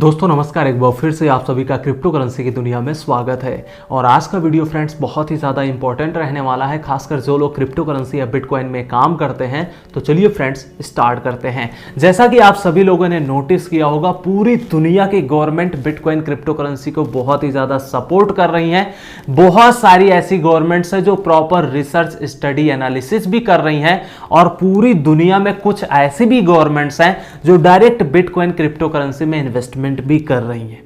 दोस्तों नमस्कार, एक बार फिर से आप सभी का क्रिप्टो करेंसी की दुनिया में स्वागत है। और आज का वीडियो फ्रेंड्स बहुत ही ज़्यादा इंपॉर्टेंट रहने वाला है, खासकर जो लोग क्रिप्टो करेंसी या बिटकॉइन में काम करते हैं। तो चलिए फ्रेंड्स स्टार्ट करते हैं। जैसा कि आप सभी लोगों ने नोटिस किया होगा, पूरी दुनिया की गवर्नमेंट बिटकॉइन क्रिप्टो करेंसी को बहुत ही ज़्यादा सपोर्ट कर रही हैं। बहुत सारी ऐसी गवर्नमेंट्स है जो प्रॉपर रिसर्च स्टडी एनालिसिस भी कर रही हैं, और पूरी दुनिया में कुछ ऐसी भी गवर्नमेंट्स हैं जो डायरेक्ट बिटकॉइन क्रिप्टो करेंसी में इन्वेस्टमेंट भी कर रही हैं।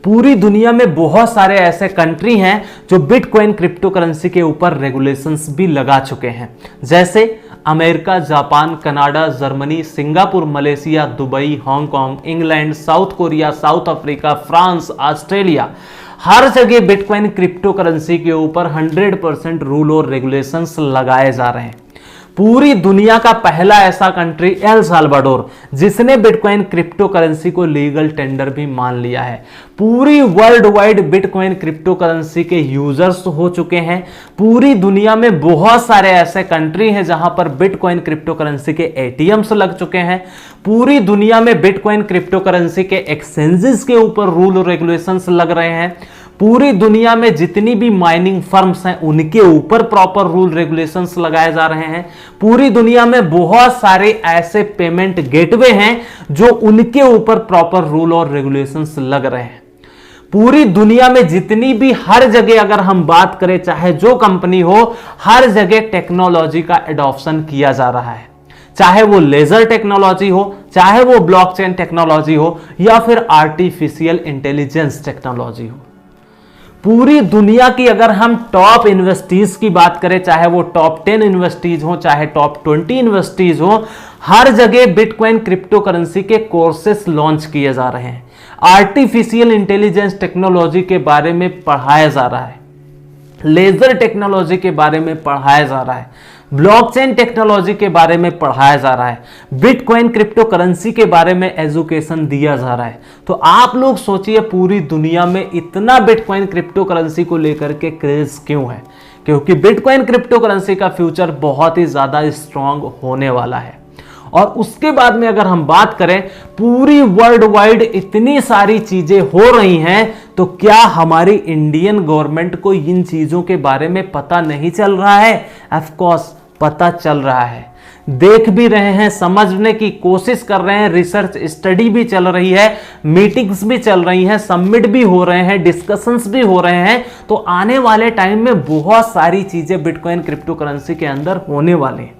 पूरी दुनिया में बहुत सारे ऐसे कंट्री हैं जो बिटकॉइन क्रिप्टो करेंसी के ऊपर रेगुलेशंस भी लगा चुके हैं, जैसे America, Japan, Canada, Germany, Singapore, Malaysia, Dubai, Hong Kong, England, South Korea, South Africa, France, Australia. हर जगह बिटकॉइन क्रिप्टो करेंसी के ऊपर 100% रूल और रेगुलेशंस लगाए जा रहे हैं। पूरी दुनिया का पहला ऐसा कंट्री एल साल्वाडोर, जिसने बिटकॉइन क्रिप्टो करेंसी को लीगल टेंडर भी मान लिया है। पूरी world wide bitcoin crypto currency के यूजर्स हो चुके हैं। पूरी दुनिया में बहुत सारे ऐसे कंट्री हैं जहां पर बिटकॉइन क्रिप्टो करेंसी के एटीएम्स लग चुके हैं। पूरी दुनिया में बिटकॉइन क्रिप्टो करेंसी के एक्सचेंजेस के ऊपर रूल और रेगुलेशंस लग रहे हैं। पूरी दुनिया में जितनी भी माइनिंग फर्म्स हैं उनके ऊपर प्रॉपर रूल रेगुलेशंस लगाए जा रहे हैं। पूरी दुनिया में बहुत सारे ऐसे पेमेंट गेटवे हैं जो उनके ऊपर प्रॉपर रूल और रेगुलेशंस लग रहे हैं। पूरी दुनिया में जितनी भी हर जगह अगर हम बात करें, चाहे जो कंपनी हो, हर जगह टेक्नोलॉजी का एडॉप्शन किया जा रहा है। चाहे वो लेजर टेक्नोलॉजी हो, चाहे वो ब्लॉकचेन टेक्नोलॉजी हो, या फिर आर्टिफिशियल इंटेलिजेंस टेक्नोलॉजी हो। पूरी दुनिया की अगर हम टॉप इन्वेस्टीज की बात करें, चाहे वो टॉप 10 इन्वेस्टीज हो, चाहे टॉप 20 इन्वेस्टीज हो, हर जगह बिटकॉइन क्रिप्टो करेंसी के कोर्सेस लॉन्च किए जा रहे हैं। आर्टिफिशियल इंटेलिजेंस टेक्नोलॉजी के बारे में पढ़ाया जा रहा है, लेजर टेक्नोलॉजी के बारे में पढ़ाया जा रहा है, ब्लॉकचेन टेक्नोलॉजी के बारे में पढ़ाया जा रहा है, बिटकॉइन क्रिप्टो करेंसी के बारे में एजुकेशन दिया जा रहा है। तो आप लोग सोचिए, पूरी दुनिया में इतना बिटकॉइन क्रिप्टो करेंसी को लेकर के क्रेज क्यों है? क्योंकि बिटकॉइन क्रिप्टो करेंसी का फ्यूचर बहुत ही ज्यादा स्ट्रांग होने वाला है। और उसके बाद में अगर हम बात करें, पूरी वर्ल्ड वाइड इतनी सारी चीजें हो रही हैं, तो क्या हमारी इंडियन गवर्नमेंट को इन चीजों के बारे में पता नहीं चल रहा है? ऑफ कोर्स पता चल रहा है, देख भी रहे हैं, समझने की कोशिश कर रहे हैं, रिसर्च स्टडी भी चल रही है, मीटिंग्स भी चल रही हैं, सबमिट भी हो रहे हैं, डिस्कशंस भी हो रहे हैं। तो आने वाले टाइम में बहुत सारी चीजें बिटकॉइन क्रिप्टो करेंसी के अंदर होने वाले हैं।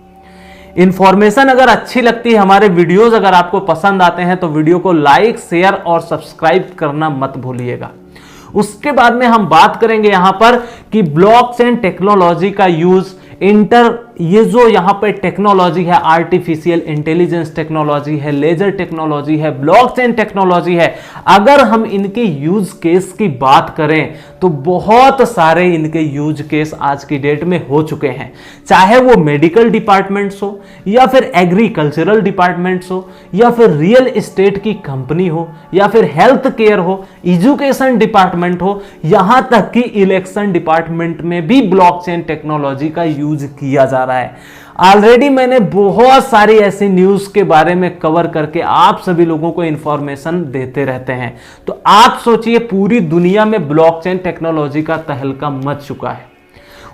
इंफॉर्मेशन अगर अच्छी लगती है, हमारे वीडियोस अगर आपको पसंद आते हैं, तो वीडियो को लाइक, शेयर और सब्सक्राइब करना मत भूलिएगा। उसके बाद में हम बात करेंगे यहां पर कि ब्लॉकचेन टेक्नोलॉजी का यूज, ये जो यहां पे टेक्नोलॉजी है, आर्टिफिशियल इंटेलिजेंस टेक्नोलॉजी है, लेजर टेक्नोलॉजी है, ब्लॉकचेन टेक्नोलॉजी है, अगर हम इनके यूज केस की बात करें तो बहुत सारे इनके यूज केस आज की डेट में हो चुके हैं। चाहे वो मेडिकल डिपार्टमेंट्स हो, या फिर एग्रीकल्चरल डिपार्टमेंट्स हो, या फिर रियल एस्टेट की कंपनी हो, या फिर हेल्थ केयर हो, एजुकेशन डिपार्टमेंट हो, यहां तक कि इलेक्शन डिपार्टमेंट में भी ब्लॉकचेन टेक्नोलॉजी का यूज किया जा रहा है। ऑलरेडी मैंने बहुत सारी ऐसी न्यूज के बारे में कवर करके आप सभी लोगों को इंफॉर्मेशन देते रहते हैं। तो आप सोचिए, पूरी दुनिया में ब्लॉकचेन टेक्नोलॉजी का तहलका मच चुका है।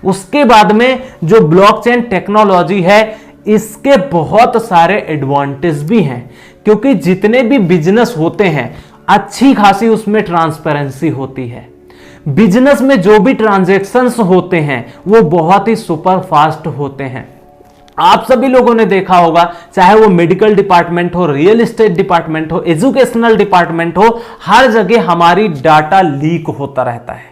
उसके बाद में जो ब्लॉकचेन टेक्नोलॉजी है, इसके बहुत सारे एडवांटेज भी हैं, क्योंकि जितने भी बिजनेस होते हैं अच्छी खासी उसमें ट्रांसपेरेंसी होती है। बिजनेस में जो भी ट्रांजैक्शंस होते हैं वो बहुत ही सुपर फास्ट होते हैं। आप सभी लोगों ने देखा होगा, चाहे वो मेडिकल डिपार्टमेंट हो, रियल एस्टेट डिपार्टमेंट हो, एजुकेशनल डिपार्टमेंट हो, हर जगह हमारी डाटा लीक होता रहता है।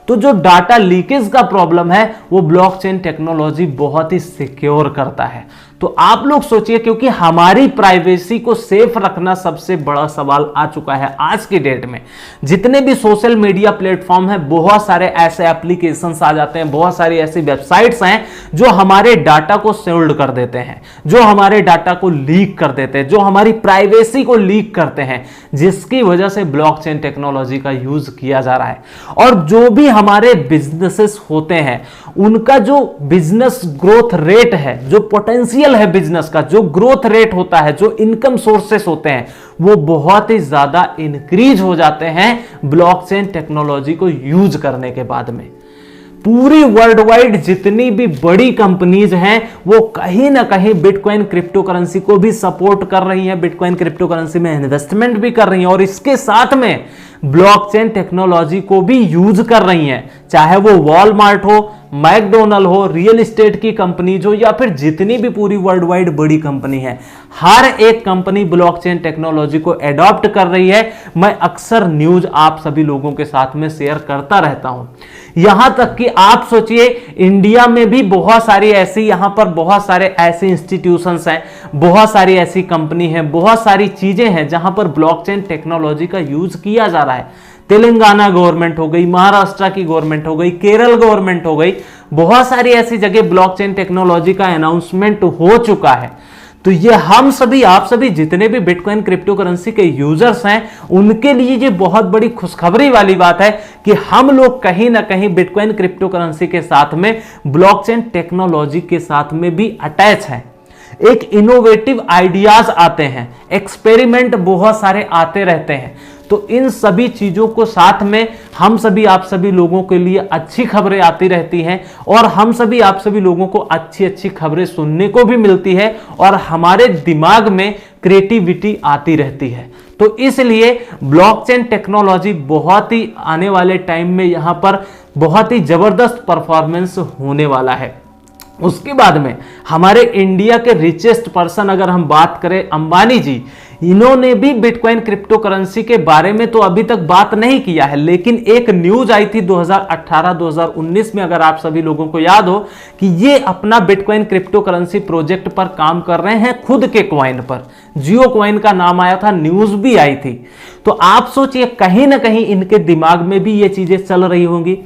तो जो डाटा लीकेज का प्रॉब्लम है वो ब्लॉकचेन टेक्नोलॉजी बहुत ही सिक्योर करता है। तो आप लोग सोचिए, क्योंकि हमारी प्राइवेसी को सेफ रखना सबसे बड़ा सवाल आ चुका है आज की डेट में। जितने भी सोशल मीडिया प्लेटफॉर्म है, बहुत सारे ऐसे एप्लीकेशंस आ जाते हैं, बहुत सारी ऐसी वेबसाइट्स हैं जो हमारे डाटा को सील्ड कर देते हैं, जो हमारे डाटा को लीक कर देते हैं, जो हमारी प्राइवेसी को लीक करते हैं, जिसकी वजह से ब्लॉकचेन टेक्नोलॉजी का यूज किया जा रहा है। और जो भी हमारे बिजनेसेस होते हैं, उनका जो बिजनेस ग्रोथ रेट है, जो पोटेंशियल पोटेंशियल है बिजनेस का, जो ग्रोथ रेट होता है, जो इनकम सोर्सेस होते हैं, वो बहुत ही ज्यादा इंक्रीज हो जाते हैं ब्लॉकचेन टेक्नोलॉजी को यूज करने के बाद में। पूरी वर्ल्ड वाइड जितनी भी बड़ी कंपनीज हैं वो कहीं ना कहीं बिटकॉइन क्रिप्टो करेंसी को भी सपोर्ट कर रही हैं, बिटकॉइन क्रिप्टो करेंसी में इन्वेस्टमेंट भी कर रही हैं और इसके साथ में ब्लॉकचेन टेक्नोलॉजी को भी यूज कर रही हैं। चाहे वो वॉलमार्ट हो, मैकडोनल्ड हो, रियल एस्टेट की कंपनीज हो या फिर जितनी भी पूरी वर्ल्ड वाइड बड़ी कंपनी है, हर एक कंपनी ब्लॉकचेन टेक्नोलॉजी को एडॉप्ट कर रही है। मैं अक्सर न्यूज आप सभी लोगों के साथ में शेयर करता रहता हूं। यहां तक कि आप सोचिए इंडिया में भी बहुत सारी ऐसी, यहां पर बहुत सारे ऐसे इंस्टीट्यूशंस हैं, बहुत सारी ऐसी कंपनी हैं, बहुत सारी चीजें हैं जहां पर ब्लॉकचेन टेक्नोलॉजी का यूज किया जा रहा है। तेलंगाना गवर्नमेंट हो गई, महाराष्ट्र की गवर्नमेंट हो गई, केरल गवर्नमेंट हो गई, बहुत सारी ऐसी जगह ब्लॉकचेन टेक्नोलॉजी का अनाउंसमेंट हो चुका है। तो ये हम सभी, आप सभी जितने भी बिटकॉइन क्रिप्टो करेंसी के यूजर्स हैं, उनके लिए ये बहुत बड़ी खुशखबरी वाली बात है कि हम लोग कहीं ना कहीं बिटकॉइन क्रिप्टो करेंसी के साथ में ब्लॉकचेन टेक्नोलॉजी के साथ में भी अटैच हैं। एक इनोवेटिव आइडियाज आते हैं, एक्सपेरिमेंट बहुत सारे आते रहते हैं। तो इन सभी चीजों को साथ में हम सभी, आप सभी लोगों के लिए अच्छी खबरें आती रहती हैं और हम सभी, आप सभी लोगों को अच्छी अच्छी खबरें सुनने को भी मिलती है और हमारे दिमाग में क्रिएटिविटी आती रहती है। तो इसलिए ब्लॉकचेन टेक्नोलॉजी बहुत ही आने वाले टाइम में यहां पर बहुत ही जबरदस्त परफॉर्मेंस होने वाला है। उसके बाद में हमारे इंडिया के रिचेस्ट पर्सन अगर हम बात करें, अंबानी जी, इन्होंने भी बिटकॉइन क्रिप्टो करेंसी के बारे में तो अभी तक बात नहीं किया है, लेकिन एक न्यूज आई थी 2018-2019 में, अगर आप सभी लोगों को याद हो, कि ये अपना बिटकॉइन क्रिप्टो करेंसी प्रोजेक्ट पर काम कर रहे हैं, खुद के कॉइन पर। जियो कॉइन का नाम आया था, न्यूज भी आई थी। तो आप सोचिए कहीं ना कहीं इनके दिमाग में भी ये चीजें चल रही होंगी।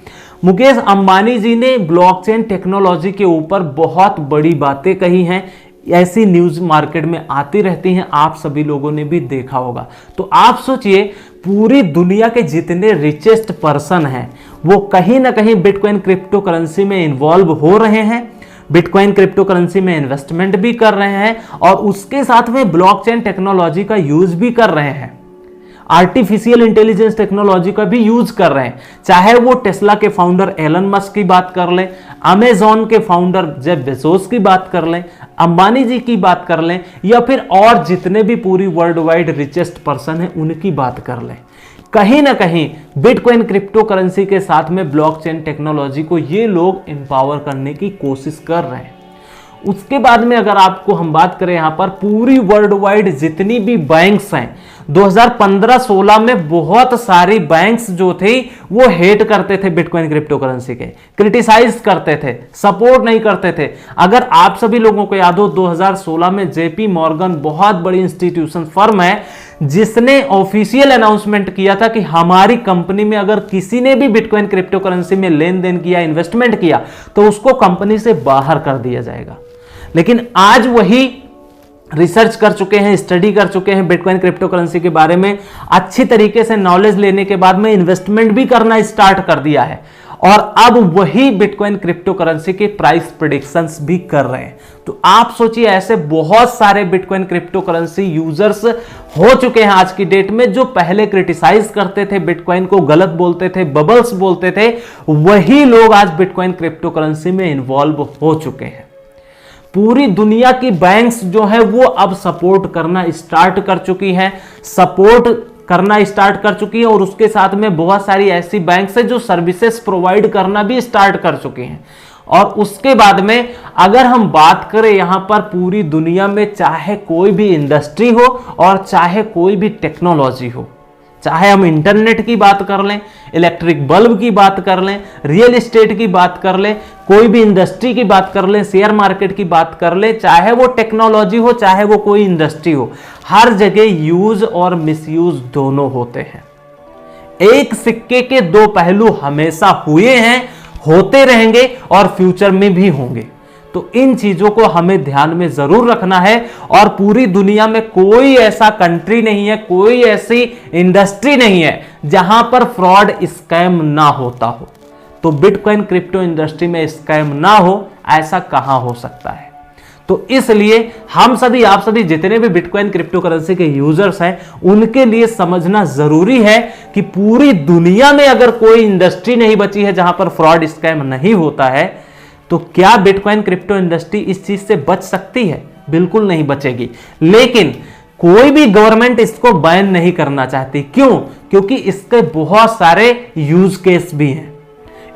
मुकेश अंबानी जी ने ब्लॉकचेन टेक्नोलॉजी के ऊपर बहुत बड़ी बातें कही हैं, ऐसी न्यूज मार्केट में आती रहती हैं, आप सभी लोगों ने भी देखा होगा। तो आप सोचिए पूरी दुनिया के जितने रिचेस्ट पर्सन हैं वो कहीं ना कहीं बिटकॉइन क्रिप्टो करेंसी में इन्वॉल्व हो रहे हैं, बिटकॉइन क्रिप्टो करेंसी में इन्वेस्टमेंट भी कर रहे हैं और उसके साथ में ब्लॉकचेन टेक्नोलॉजी का यूज भी कर रहे हैं, आर्टिफिशियल इंटेलिजेंस टेक्नोलॉजी का भी यूज कर रहे हैं। चाहे वो टेस्ला के फाउंडर एलन मस्क की बात कर लें, अमेजॉन के फाउंडर जेफ बेजोस की बात कर लें, अंबानी जी की बात कर लें या फिर और जितने भी पूरी वर्ल्ड वाइड रिचेस्ट पर्सन हैं उनकी बात कर लें, कहीं ना कहीं बिटकॉइन क्रिप्टो करेंसी के साथ में ब्लॉकचेन टेक्नोलॉजी को ये लोग एम्पावर करने की कोशिश कर रहे हैं। उसके बाद में अगर आपको हम बात करें, यहां पर पूरी वर्ल्ड वाइड जितनी भी बैंक्स हैं, 2015-16 में बहुत सारी बैंक्स जो थे वो हेट करते थे बिटकॉइन क्रिप्टो करेंसी के, क्रिटिसाइज करते थे, सपोर्ट नहीं करते थे। अगर आप सभी लोगों को याद हो, 2016 में जेपी मॉर्गन, बहुत बड़ी इंस्टीट्यूशन फर्म है, जिसने ऑफिशियल अनाउंसमेंट किया था कि हमारी कंपनी में अगर किसी ने भी बिटकॉइन क्रिप्टो करेंसी में लेन देन किया, इन्वेस्टमेंट किया, तो उसको कंपनी से बाहर कर दिया जाएगा। लेकिन आज वही रिसर्च कर चुके हैं, स्टडी कर चुके हैं बिटकॉइन क्रिप्टो करेंसी के बारे में, अच्छी तरीके से नॉलेज लेने के बाद में इन्वेस्टमेंट भी करना स्टार्ट कर दिया है और अब वही बिटकॉइन क्रिप्टो करेंसी के प्राइस प्रेडिक्शंस भी कर रहे हैं। तो आप सोचिए ऐसे बहुत सारे बिटकॉइन क्रिप्टो करेंसी यूजर्स हो चुके हैं आज की डेट में, जो पहले क्रिटिसाइज करते थे, बिटकॉइन को गलत बोलते थे, बबल्स बोलते थे, वही लोग आज बिटकॉइन क्रिप्टो करेंसी में इन्वॉल्व हो चुके हैं। पूरी दुनिया की बैंक्स जो है वो अब सपोर्ट करना स्टार्ट कर चुकी हैं, और उसके साथ में बहुत सारी ऐसी बैंक्स है जो सर्विसेज प्रोवाइड करना भी स्टार्ट कर चुकी हैं। और उसके बाद में अगर हम बात करें यहां पर पूरी दुनिया में, चाहे कोई भी इंडस्ट्री हो और चाहे कोई भी टेक्नोलॉजी हो, चाहे हम इंटरनेट की बात कर लें, इलेक्ट्रिक बल्ब की बात कर लें, रियल एस्टेट की बात कर लें, कोई भी इंडस्ट्री की बात कर लें, शेयर मार्केट की बात कर लें, चाहे वो टेक्नोलॉजी हो, चाहे वो कोई इंडस्ट्री हो, हर जगह यूज और मिसयूज दोनों होते हैं। एक सिक्के के दो पहलू हमेशा हुए हैं, होते रहेंगे और फ्यूचर में भी होंगे। तो इन चीजों को हमें ध्यान में जरूर रखना है और पूरी दुनिया में कोई ऐसा कंट्री नहीं है, कोई ऐसी इंडस्ट्री नहीं है जहां पर फ्रॉड, स्कैम ना होता हो। तो बिटकॉइन क्रिप्टो इंडस्ट्री में स्कैम ना हो, ऐसा कहां हो सकता है। तो इसलिए हम सभी, आप सभी जितने भी बिटकॉइन क्रिप्टो करेंसी के यूजर्स हैं, उनके लिए समझना जरूरी है कि पूरी दुनिया में अगर कोई इंडस्ट्री नहीं बची है जहां पर फ्रॉड स्कैम नहीं होता है, तो क्या बिटकॉइन क्रिप्टो इंडस्ट्री इस चीज से बच सकती है? बिल्कुल नहीं बचेगी। लेकिन कोई भी गवर्नमेंट इसको बैन नहीं करना चाहती। क्यों? क्योंकि इसके बहुत सारे यूज केस भी हैं,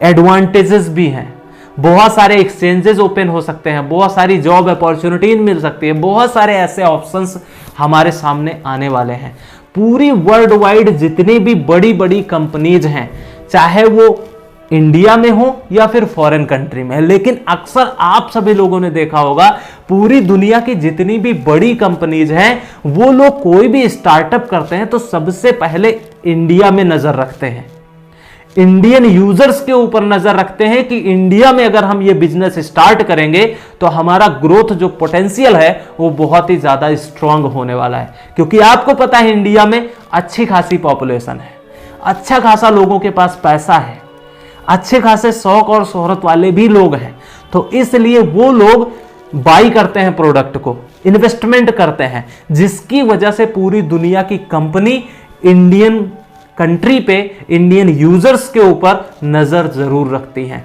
एडवांटेजेस भी हैं, बहुत सारे एक्सचेंजेस ओपन हो सकते हैं, बहुत सारी जॉब अपॉर्चुनिटी मिल सकती है, बहुत सारे ऐसे ऑप्शंस हमारे सामने आने वाले हैं। पूरी वर्ल्ड वाइड जितनी भी बड़ी बड़ी कंपनीज हैं, चाहे वो इंडिया में हो या फिर फॉरेन कंट्री में, लेकिन अक्सर आप सभी लोगों ने देखा होगा पूरी दुनिया की जितनी भी बड़ी कंपनीज हैं, वो लोग कोई भी स्टार्टअप करते हैं तो सबसे पहले इंडिया में नजर रखते हैं, इंडियन यूजर्स के ऊपर नजर रखते हैं कि इंडिया में अगर हम ये बिजनेस स्टार्ट करेंगे तो हमारा ग्रोथ जो पोटेंशियल है वो बहुत ही ज्यादा स्ट्रांग होने वाला है। क्योंकि आपको पता है इंडिया में अच्छी खासी पॉपुलेशन है, अच्छा खासा लोगों के पास पैसा है, अच्छे खासे शौक और शोहरत वाले भी लोग हैं, तो इसलिए वो लोग बाई करते हैं प्रोडक्ट को, इन्वेस्टमेंट करते हैं, जिसकी वजह से पूरी दुनिया की कंपनी इंडियन कंट्री पे, इंडियन यूजर्स के ऊपर नजर जरूर रखती हैं।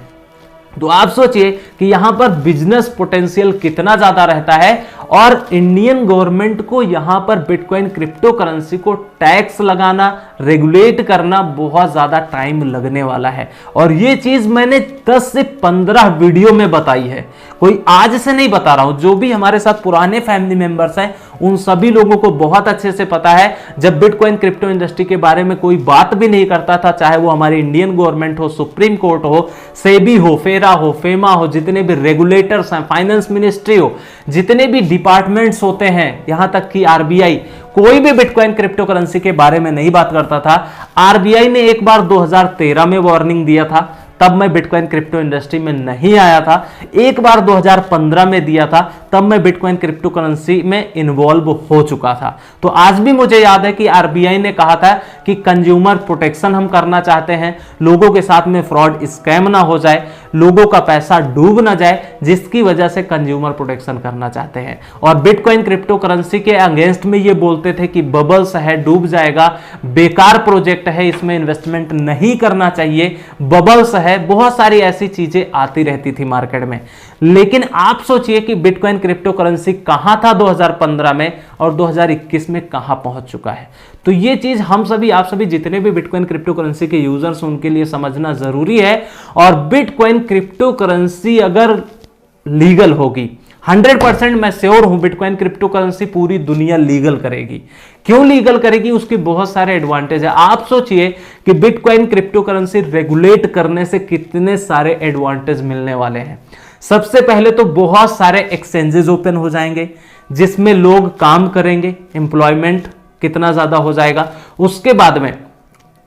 तो आप सोचिए कि यहां पर बिजनेस पोटेंशियल कितना ज्यादा रहता है, और इंडियन गवर्नमेंट को यहां पर बिटकॉइन क्रिप्टो करेंसी को टैक्स लगाना, रेगुलेट करना बहुत ज्यादा टाइम लगने वाला है। और ये चीज मैंने 10 से 15 वीडियो में बताई है, कोई आज से नहीं बता रहा हूं। जो भी हमारे साथ पुराने फैमिली मेंबर्स हैं उन सभी लोगों को बहुत अच्छे से पता है, जब बिटकॉइन क्रिप्टो इंडस्ट्री के बारे में कोई बात भी नहीं करता था, चाहे वो हमारी इंडियन गवर्नमेंट हो, सुप्रीम कोर्ट हो, सेबी हो, फेरा हो, फेमा हो, जितने भी रेगुलेटर्स हैं, फाइनेंस मिनिस्ट्री हो, जितने भी डिपार्टमेंट्स होते हैं, यहां तक कि आरबीआई, कोई भी बिटकॉइन क्रिप्टो करेंसी के बारे में नहीं बात करता था। आरबीआई ने एक बार 2013 में वार्निंग दिया था, तब मैं बिटकॉइन क्रिप्टो इंडस्ट्री में नहीं आया था। एक बार 2015 में दिया था, तब मैं बिटकॉइन क्रिप्टो करेंसी में इन्वॉल्व हो चुका था। तो आज भी मुझे याद है कि आरबीआई ने कहा था कि कंज्यूमर प्रोटेक्शन हम करना चाहते हैं, लोगों के साथ में फ्रॉड स्कैम ना हो जाए, लोगों का पैसा डूब ना जाए, जिसकी वजह से कंज्यूमर प्रोटेक्शन करना चाहते हैं। और बिटकॉइन क्रिप्टो करेंसी के अगेंस्ट में ये बोलते थे कि बबल्स है, डूब जाएगा, बेकार प्रोजेक्ट है, इसमें इन्वेस्टमेंट नहीं करना चाहिए, बबल्स है, बहुत सारी ऐसी चीजें आती रहती थी मार्केट में। लेकिन आप सोचिए कि बिटकॉइन क्रिप्टो करेंसी कहां था 2015 में और 2021 में कहां पहुंच चुका है। तो ये चीज हम सभी, आप सभी जितने भी बिटकॉइन क्रिप्टो करेंसी के यूजर्स उनके लिए समझना जरूरी है। और बिटकॉइन क्रिप्टो करेंसी अगर लीगल होगी, 100% मैं श्योर हूं बिटकॉइन क्रिप्टो करेंसी पूरी दुनिया लीगल करेगी। क्यों लीगल करेगी? उसके बहुत सारे एडवांटेज है। आप सोचिए कि बिटकॉइन क्रिप्टो करेंसी रेगुलेट करने से कितने सारे एडवांटेज मिलने वाले हैं। सबसे पहले तो बहुत सारे एक्सचेंजेस ओपन हो जाएंगे जिसमें लोग काम करेंगे, एम्प्लॉयमेंट कितना ज्यादा हो जाएगा। उसके बाद में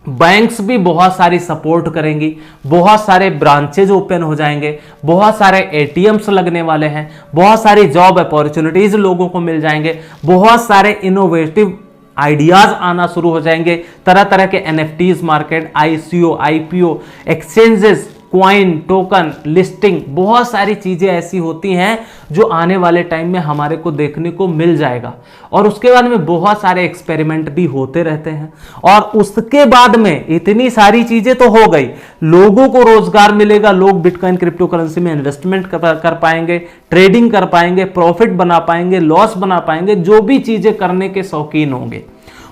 बैंक्स भी बहुत सारी सपोर्ट करेंगी, बहुत सारे ब्रांचेज ओपन हो जाएंगे, बहुत सारे एटीएम्स लगने वाले हैं, बहुत सारी जॉब अपॉर्चुनिटीज लोगों को मिल जाएंगे, बहुत सारे इनोवेटिव आइडियाज आना शुरू हो जाएंगे, तरह तरह के NFTs market, ICO, IPO, exchanges, coin, token, listing, बहुत सारी चीजें ऐसी होती हैं जो आने वाले टाइम में हमारे को देखने को मिल जाएगा। और उसके बाद में बहुत सारे एक्सपेरिमेंट भी होते रहते हैं। और उसके बाद में इतनी सारी चीजें तो हो गई, लोगों को रोजगार मिलेगा, लोग बिटकॉइन क्रिप्टो करेंसी में इन्वेस्टमेंट कर पाएंगे, ट्रेडिंग कर पाएंगे, प्रॉफिट बना पाएंगे, लॉस बना पाएंगे, जो भी चीजें करने के शौकीन होंगे।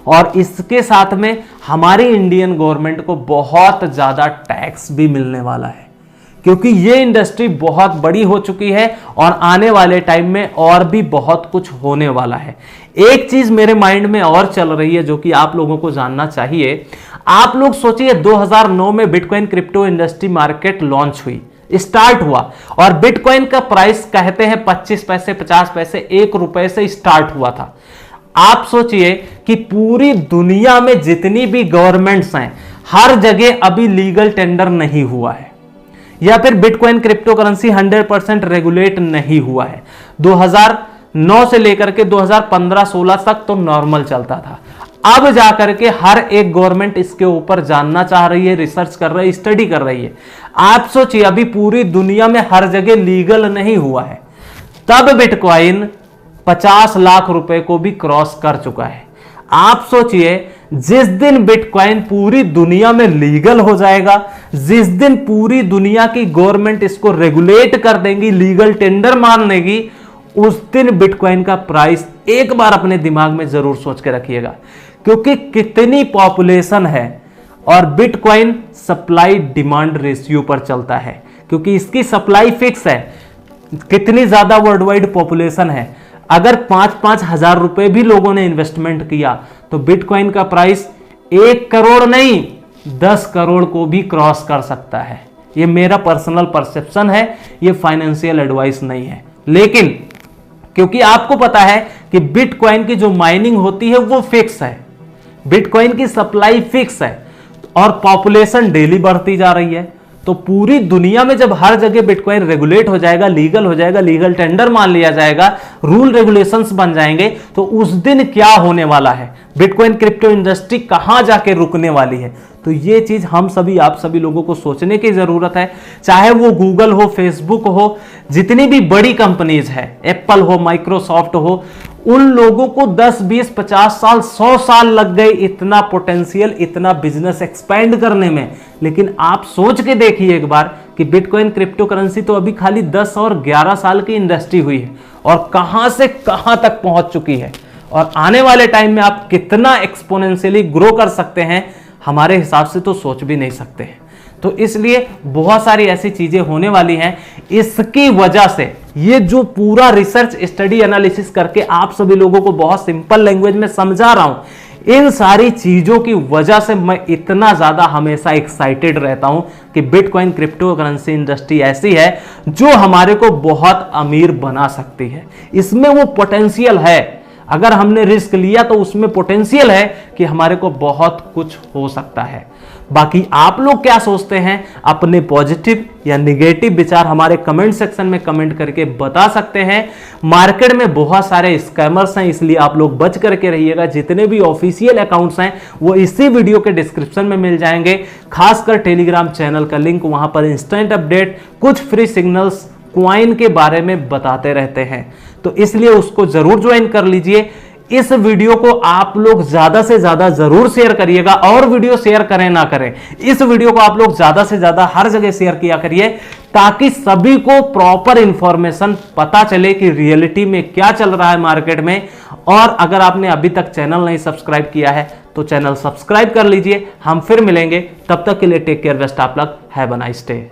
और इसके साथ में हमारी इंडियन गवर्नमेंट को बहुत ज्यादा टैक्स भी मिलने वाला है, क्योंकि ये इंडस्ट्री बहुत बड़ी हो चुकी है और आने वाले टाइम में और भी बहुत कुछ होने वाला है। एक चीज मेरे माइंड में और चल रही है जो कि आप लोगों को जानना चाहिए। आप लोग सोचिए 2009 में bitcoin crypto industry market launch हुई, स्टार्ट हुआ, और बिटकॉइन का प्राइस कहते हैं 25 पैसे, 50 पैसे, 1 रुपए से स्टार्ट हुआ था। आप सोचिए कि पूरी दुनिया में जितनी भी गवर्नमेंट्स हैं, हर जगह अभी लीगल टेंडर नहीं हुआ है, या फिर बिटकॉइन क्रिप्टो करेंसी 100% रेगुलेट नहीं हुआ है। 2009 से लेकर के 2015-16 तक तो नॉर्मल चलता था। अब जाकर के हर एक गवर्नमेंट इसके ऊपर जानना चाह रही है, रिसर्च कर रही है, स्टडी कर रही है। आप सोचिए अभी पूरी दुनिया में हर जगह लीगल नहीं हुआ है। तब बिटकॉइन 50 लाख रुपए को भी क्रॉस कर चुका है। आप सोचिए, जिस दिन बिटकॉइन पूरी दुनिया में लीगल हो जाएगा, जिस दिन पूरी दुनिया की गवर्नमेंट इसको रेगुलेट कर देंगी, लीगल टेंडर मान लेगी, उस दिन बिटकॉइन का प्राइस एक बार अपने दिमाग में जरूर सोच के रखिएगा। क्योंकि कितनी पॉपुलेशन है और बिटकॉइन सप्लाई डिमांड रेशियो पर चलता है, क्योंकि इसकी सप्लाई फिक्स है। कितनी ज्यादा वर्ल्ड वाइड पॉपुलेशन है, अगर 5-5 हजार रुपए भी लोगों ने इन्वेस्टमेंट किया तो बिटकॉइन का प्राइस 1 करोड़ नहीं 10 करोड़ को भी क्रॉस कर सकता है। ये मेरा पर्सनल परसेप्शन है, ये फाइनेंशियल एडवाइस नहीं है। लेकिन क्योंकि आपको पता है कि बिटकॉइन की जो माइनिंग होती है वो फिक्स है, बिटकॉइन की सप्लाई फिक्स है और पॉपुलेशन डेली बढ़ती जा रही है, तो पूरी दुनिया में जब हर जगह बिटकॉइन रेगुलेट हो जाएगा, लीगल हो जाएगा, लीगल टेंडर मान लिया जाएगा, रूल रेगुलेशंस बन जाएंगे, तो उस दिन क्या होने वाला है, बिटकॉइन क्रिप्टो इंडस्ट्री कहां जाके रुकने वाली है। तो ये चीज हम सभी, आप सभी लोगों को सोचने की जरूरत है। चाहे वो गूगल हो, फेसबुक हो, जितनी भी बड़ी कंपनीज है, एप्पल हो, माइक्रोसॉफ्ट हो, उन लोगों को 10, 20, 50 साल, 100 साल लग गए इतना पोटेंशियल, इतना बिजनेस एक्सपेंड करने में। लेकिन आप सोच के देखिए एक बार कि बिटकॉइन क्रिप्टो करेंसी तो अभी खाली 10 और 11 साल की इंडस्ट्री हुई है और कहां से कहां तक पहुंच चुकी है, और आने वाले टाइम में आप कितना एक्सपोनेंशियली ग्रो कर सकते हैं, हमारे हिसाब से तो सोच भी नहीं सकते हैं। तो इसलिए बहुत सारी ऐसी चीजें होने वाली हैं। इसकी वजह से ये जो पूरा रिसर्च, स्टडी, एनालिसिस करके आप सभी लोगों को बहुत सिंपल लैंग्वेज में समझा रहा हूं, इन सारी चीजों की वजह से मैं इतना ज्यादा हमेशा एक्साइटेड रहता हूं कि बिटकॉइन क्रिप्टो करेंसी इंडस्ट्री ऐसी है जो हमारे को बहुत अमीर बना सकती है। इसमें वो पोटेंशियल है, अगर हमने रिस्क लिया तो उसमें पोटेंशियल है कि हमारे को बहुत कुछ हो सकता है। बाकी आप लोग क्या सोचते हैं, अपने पॉजिटिव या निगेटिव विचार हमारे कमेंट सेक्शन में कमेंट करके बता सकते हैं। मार्केट में बहुत सारे स्कैमर्स हैं, इसलिए आप लोग बच करके रहिएगा। जितने भी ऑफिशियल अकाउंट्स हैं वो इसी वीडियो के डिस्क्रिप्शन में मिल जाएंगे, खासकर टेलीग्राम चैनल का लिंक, वहां पर इंस्टेंट अपडेट, कुछ फ्री सिग्नल्स क्वाइन के बारे में बताते रहते हैं, तो इसलिए उसको जरूर ज्वाइन कर लीजिए। इस वीडियो को आप लोग ज्यादा से ज्यादा जरूर शेयर करिएगा, और वीडियो शेयर करें ना करें, इस वीडियो को आप लोग ज्यादा से ज्यादा हर जगह शेयर किया करिए, ताकि सभी को प्रॉपर इंफॉर्मेशन पता चले कि रियलिटी में क्या चल रहा है मार्केट में। और अगर आपने अभी तक चैनल नहीं सब्सक्राइब किया है तो चैनल सब्सक्राइब कर लीजिए। हम फिर मिलेंगे, तब तक के लिए take care, best of luck, have a nice day.